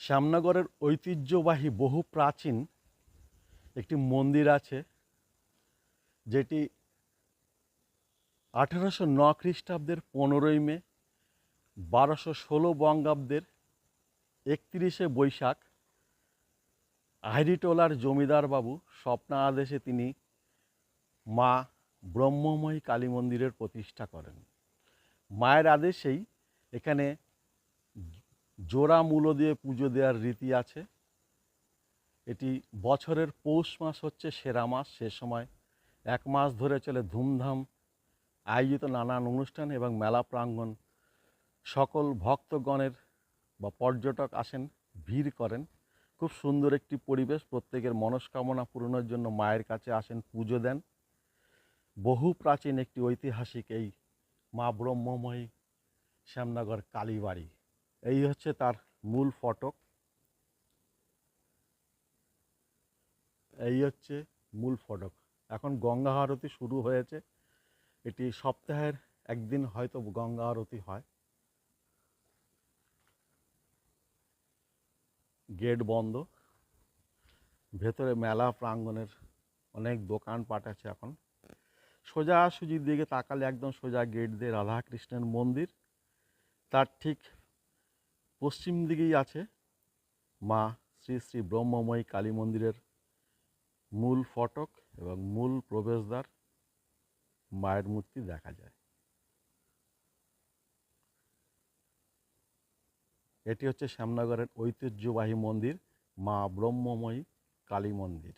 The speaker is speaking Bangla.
শ্যামনগরের ঐতিহ্যবাহী বহু প্রাচীন একটি মন্দির আছে, যেটি 1809 খ্রিস্টাব্দের 15ই মে, 1216 বঙ্গাব্দের 31শে বৈশাখ আহিরিটোলার জমিদার বাবু স্বপ্না আদেশে তিনি মা ব্রহ্মময়ী কালী মন্দিরের প্রতিষ্ঠা করেন। মায়ের আদেশেই এখানে জোড়া মূলো দিয়ে পুজো দেওয়ার রীতি আছে। এটি বছরের পৌষ মাস হচ্ছে সেরা মাস। সে সময় এক মাস ধরে চলে ধুমধাম আয়োজিত নানান অনুষ্ঠান এবং মেলা প্রাঙ্গণ। সকল ভক্তগণের বা পর্যটক আসেন, ভিড় করেন। খুব সুন্দর একটি পরিবেশ। প্রত্যেকের মনস্কামনা পূরণের জন্য মায়ের কাছে আসেন, পুজো দেন। বহু প্রাচীন একটি ঐতিহাসিক এই মা ব্রহ্মময়ী শ্যামনগর কালীবাড়ি। এই হচ্ছে তার মূল ফটক। এই হচ্ছে মূল ফটক। এখন গঙ্গা আরতি শুরু হয়েছে। এটি সপ্তাহের একদিন হয়তো গঙ্গা আরতি হয়। গেট বন্ধ। ভেতরে মেলা প্রাঙ্গণের অনেক দোকানপাট আছে। এখন সোজাসুজির দিকে তাকালে একদম সোজা গেট দিয়ে রাধাকৃষ্ণের মন্দির। তার ঠিক পশ্চিম দিকেই আছে মা শ্রী শ্রী ব্রহ্মময়ী কালী মন্দিরের মূল ফটক এবং মূল প্রবেশদ্বার। মায়ের মূর্তি দেখা যায়। এটি হচ্ছে শ্যামনগরের ঐতিহ্যবাহী মন্দির মা ব্রহ্মময়ী কালী মন্দির।